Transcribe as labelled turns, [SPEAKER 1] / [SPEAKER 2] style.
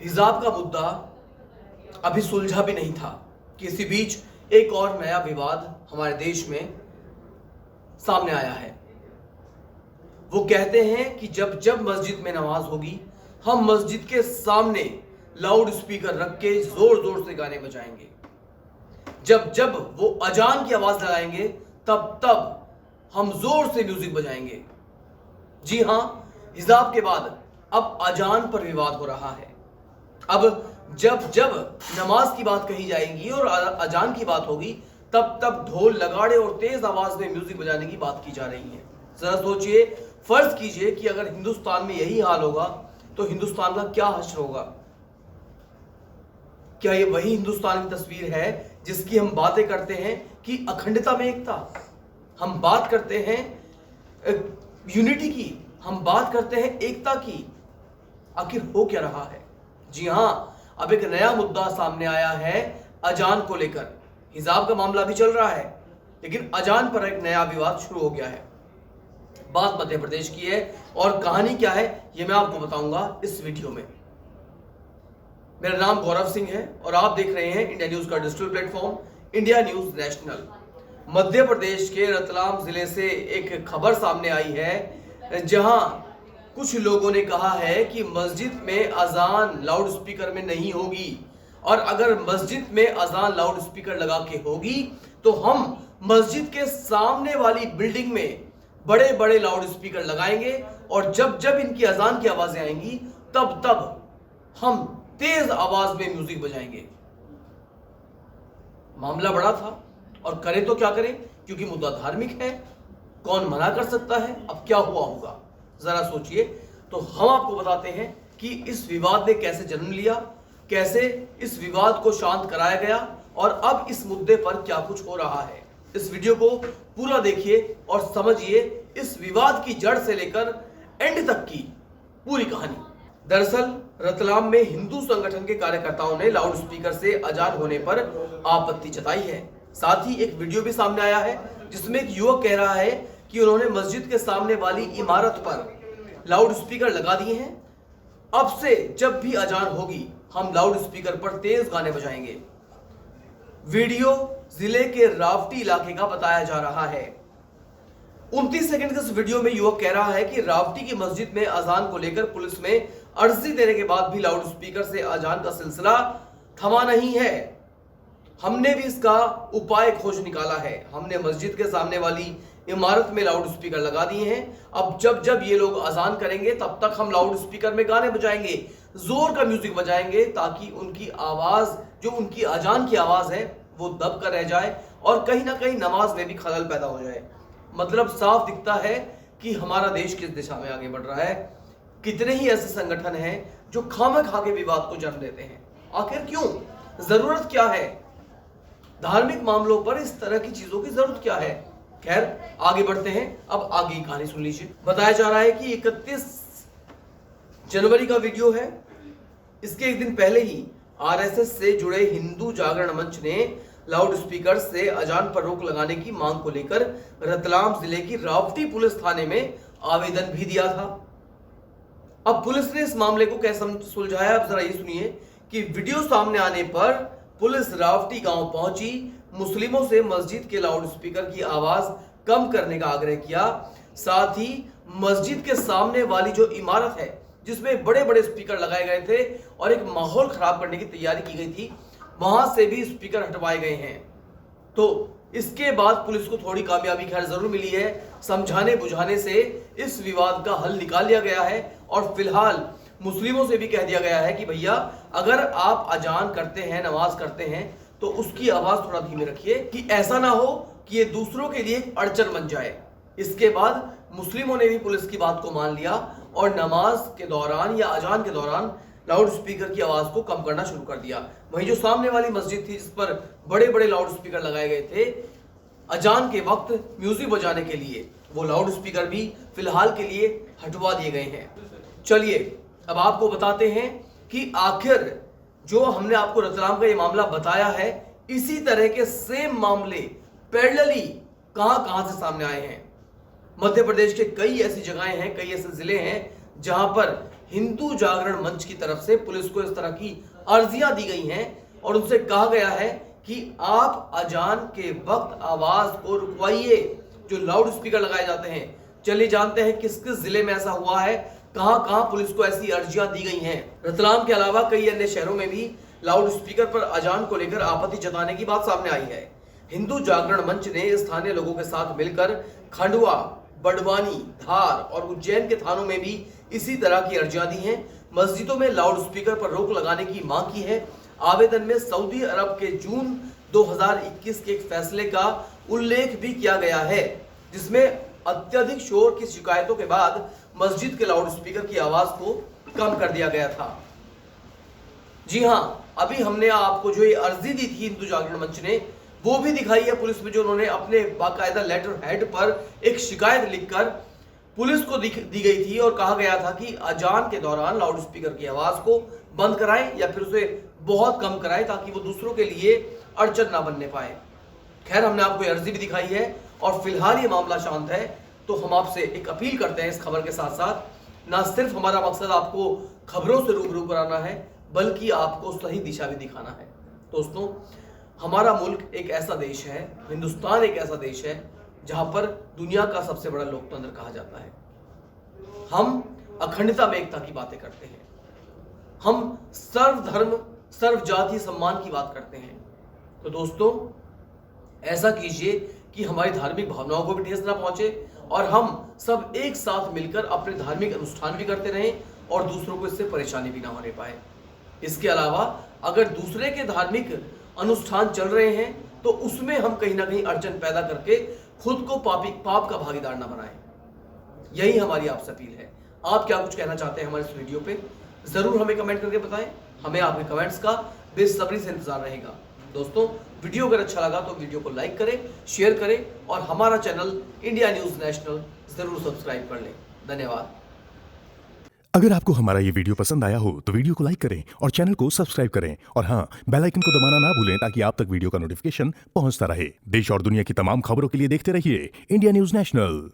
[SPEAKER 1] हिजाब का मुद्दा अभी सुलझा भी नहीं था कि इसी बीच एक और नया विवाद हमारे देश में सामने आया है। वो कहते हैं कि जब जब मस्जिद में नमाज होगी हम मस्जिद के सामने लाउड स्पीकर रख के जोर जोर से गाने बजाएंगे। जब जब वो अजान की आवाज लगाएंगे तब तब हम जोर से म्यूजिक बजाएंगे। जी हां, हिजाब के बाद अब अजान पर विवाद हो रहा है। अब जब जब नमाज की बात कही जाएगी और अजान की बात होगी तब तब ढोल लगाड़े और तेज आवाज में म्यूजिक बजाने की बात की जा रही है। जरा सोचिए, फर्ज कीजिए कि अगर हिंदुस्तान में यही हाल होगा तो हिंदुस्तान का क्या हश्र होगा। क्या ये वही हिंदुस्तान की तस्वीर है जिसकी हम बातें करते हैं कि अखंडता में एकता, हम बात करते हैं यूनिटी की, हम बात करते हैं एकता की। आखिर हो क्या रहा है? जी हां, अब एक नया मुद्दा सामने आया है अजान को लेकर। हिजाब का मामला भी चल रहा है लेकिन अजान पर एक नया विवाद शुरू हो गया है। बात मध्य प्रदेश की है और कहानी क्या है यह मैं आपको बताऊंगा इस वीडियो में। मेरा नाम गौरव सिंह है और आप देख रहे हैं इंडिया न्यूज का digital platform India news national. Madhya Pradesh के रतलाम जिले से एक खबर सामने आई है जहां कुछ लोगों ने कहा है कि मस्जिद में अजान लाउड स्पीकर में नहीं होगी और अगर मस्जिद में अजान लाउड स्पीकर लगा के होगी तो हम मस्जिद के सामने वाली बिल्डिंग में बड़े बड़े लाउड स्पीकर लगाएंगे और जब जब इनकी अजान की आवाजें आएंगी तब तब हम तेज आवाज में म्यूजिक बजाएंगे। मामला बड़ा था और करें तो क्या करें, क्योंकि मुद्दा धार्मिक है। कौन मना कर सकता है? अब क्या हुआ होगा जरा सोचिए। तो हम आपको बताते हैं कि इस विवाद ने कैसे जन्म लिया, कैसे इस विवाद को शांत कराया गया और अब इस मुद्दे पर क्या कुछ हो रहा है। इस वीडियो को पूरा देखिए और समझिए इस विवाद की जड़ से लेकर एंड तक की पूरी कहानी। दरअसल रतलाम में हिंदू संगठन के कार्यकर्ताओं ने लाउड स्पीकर से अजान होने पर आपत्ति जताई है। साथ ही एक वीडियो भी सामने आया है जिसमें एक युवक कह रहा है कि उन्होंने मस्जिद के सामने वाली इमारत पर लाउड स्पीकर लगा दिए हैं। अब से जब भी अजान होगी हम लाउड स्पीकर पर तेज गाने बजाएंगे। वीडियो जिले के रावटी इलाके का बताया जा रहा है। 29 सेकंड के इस वीडियो में युवक कह रहा है कि रावटी की मस्जिद में अजान को लेकर पुलिस में अर्जी देने के बाद भी लाउड स्पीकर से अजान का सिलसिला थमा नहीं है। हमने भी इसका उपाय खोज निकाला है। हमने मस्जिद के सामने वाली इमारत में लाउड स्पीकर लगा दिए हैं। अब जब जब ये लोग अजान करेंगे तब तक हम लाउड स्पीकर में गाने बजाएंगे, जोर का म्यूजिक बजाएंगे ताकि उनकी आवाज, जो उनकी अजान की आवाज है, वो दब कर रह जाए और कहीं ना कहीं नमाज में भी खलल पैदा हो जाए। मतलब साफ दिखता है कि हमारा देश किस दिशा में आगे बढ़ रहा है। कितने ही ऐसे संगठन हैं जो खामखा के विवाद को जन्म देते हैं। आखिर क्यों? जरूरत क्या है? धार्मिक मामलों पर इस तरह की चीजों की जरूरत क्या है? खैर, आगे बढ़ते हैं। अब आगे की कहानी सुन लीजिए। बताया जा रहा है कि 31 जनवरी का वीडियो है। इसके एक दिन पहले ही आरएसएस से जुड़े हिंदू जागरण मंच ने लाउड स्पीकर से अजान पर रोक लगाने की मांग को लेकर रतलाम जिले की रावटी पुलिस थाने में आवेदन भी दिया था। अब पुलिस ने इस मामले को कैसे सुलझाया, अब जरा ये सुनिए कि वीडियो सामने आने पर पुलिस रावटी गांव पहुंची, मुस्लिमों से मस्जिद के लाउड स्पीकर की आवाज कम करने का आग्रह किया। साथ ही मस्जिद के सामने वाली जो इमारत है जिसमें बड़े बड़े स्पीकर लगाए गए थे और एक माहौल खराब करने की तैयारी की गई थी, वहां से भी स्पीकर हटवाए गए हैं। तो इसके बाद पुलिस को थोड़ी कामयाबी खैर जरूर मिली है। समझाने बुझाने से इस विवाद का हल निकाल लिया गया है और फिलहाल मुस्लिमों से भी कह दिया गया है कि भैया अगर आप अजान करते हैं, नमाज करते हैं तो उसकी आवाज थोड़ा धीमे रखिए कि ऐसा ना हो कि ये दूसरों के लिए अड़चन बन जाए। इसके बाद मुस्लिमों ने भी पुलिस की बात को मान लिया और नमाज के दौरान या अजान के दौरान लाउड स्पीकर की आवाज को कम करना शुरू कर दिया। वहीं जो सामने वाली मस्जिद थी जिस पर बड़े बड़े लाउड स्पीकर लगाए गए थे अजान के वक्त म्यूजिक बजाने के लिए, वो लाउड स्पीकर भी फिलहाल के लिए हटवा दिए गए हैं। चलिए अब आपको बताते हैं कि आखिर जो हमने आपको रतलाम का ये मामला बताया है, इसी तरह के सेम मामले पैरेलली कहां से सामने आए हैं। मध्य प्रदेश के कई ऐसी जगहें हैं, कई ऐसे जिले हैं जहां पर हिंदू जागरण मंच की तरफ से पुलिस को इस तरह की अर्जियां दी गई हैं और उनसे कहा गया है कि आप अजान के वक्त आवाज को रुकवाइए, जो लाउड स्पीकर लगाए जाते हैं। चलिए जानते हैं किस किस जिले में ऐसा हुआ है, कहां कहां पुलिस को ऐसी अर्जियां दी गई हैं। रतलाम के अलावा कई अन्य शहरों में भी लाउड स्पीकर पर अजान को लेकर आपत्ति जताने की बात सामने आई है। हिंदू जागरण मंच ने स्थानीय लोगों के साथ मिलकर खंडवा, बड़वानी, धार और उज्जैन के थानों में भी इसी तरह की अर्जियां दी हैं। मस्जिदों में लाउड स्पीकर पर रोक लगाने की मांग की है। आवेदन में सऊदी अरब के जून 2021 के एक फैसले का उल्लेख भी किया गया है, जिसमें अत्यधिक शोर की शिकायतों के बाद मस्जिद के लाउड स्पीकर की आवाज को कम कर दिया गया था। जी हां, अभी हमने आपको जो ये अर्जी दी थी हिंदू जागरण मंच ने, वो भी दिखाई है पुलिस में, जो उन्होंने अपने बाकायदा लेटर हेड पर एक शिकायत लिखकर पुलिस को दी गई थी और कहा गया था कि अजान के दौरान लाउड स्पीकर की आवाज को बंद कराएं या फिर उसे बहुत कम कराएं, ताकि वो दूसरों के लिए अड़चन ना बनने पाए। खैर, हमने आपको अर्जी भी दिखाई है और फिलहाल ये मामला शांत है। तो हम आपसे एक अपील करते हैं इस खबर के साथ साथ, ना सिर्फ हमारा मकसद आपको खबरों से रूबरू कराना है, बल्कि आपको सही दिशा भी दिखाना है। दोस्तों, हमारा मुल्क एक ऐसा देश है, हिंदुस्तान एक ऐसा देश है जहां पर दुनिया का सबसे बड़ा लोकतंत्र कहा जाता है। हम अखंडता में एकता की बातें करते हैं, हम सर्वधर्म सर्व जाति सम्मान की बात करते हैं। तो दोस्तों, ऐसा कीजिए कि हमारी धार्मिक भावनाओं को भी ठेस ना पहुंचे और हम सब एक साथ मिलकर अपने धार्मिक अनुष्ठान भी करते रहें और दूसरों को इससे परेशानी भी ना होने पाए। इसके अलावा अगर दूसरे के धार्मिक अनुष्ठान चल रहे हैं तो उसमें हम कहीं ना कहीं अड़चन पैदा करके खुद को पाप का भागीदार ना बनाएं। यही हमारी आपसे अपील है। आप क्या कुछ कहना चाहते हैं हमारे इस वीडियो पे, जरूर हमें कमेंट करके बताएं। हमें आपके कमेंट्स का बेसब्री से इंतजार रहेगा। दोस्तों, वीडियो अगर अच्छा लगा तो वीडियो को लाइक करें, शेयर करें और हमारा चैनल इंडिया न्यूज नेशनल जरूर सब्सक्राइब कर लें। धन्यवाद।
[SPEAKER 2] अगर आपको हमारा ये वीडियो पसंद आया हो तो वीडियो को लाइक करें और चैनल को सब्सक्राइब करें और हाँ, बेल आइकन को दबाना ना भूलें ताकि आप तक वीडियो का नोटिफिकेशन पहुंचता रहे। देश और दुनिया की तमाम खबरों के लिए देखते रहिए इंडिया न्यूज नेशनल।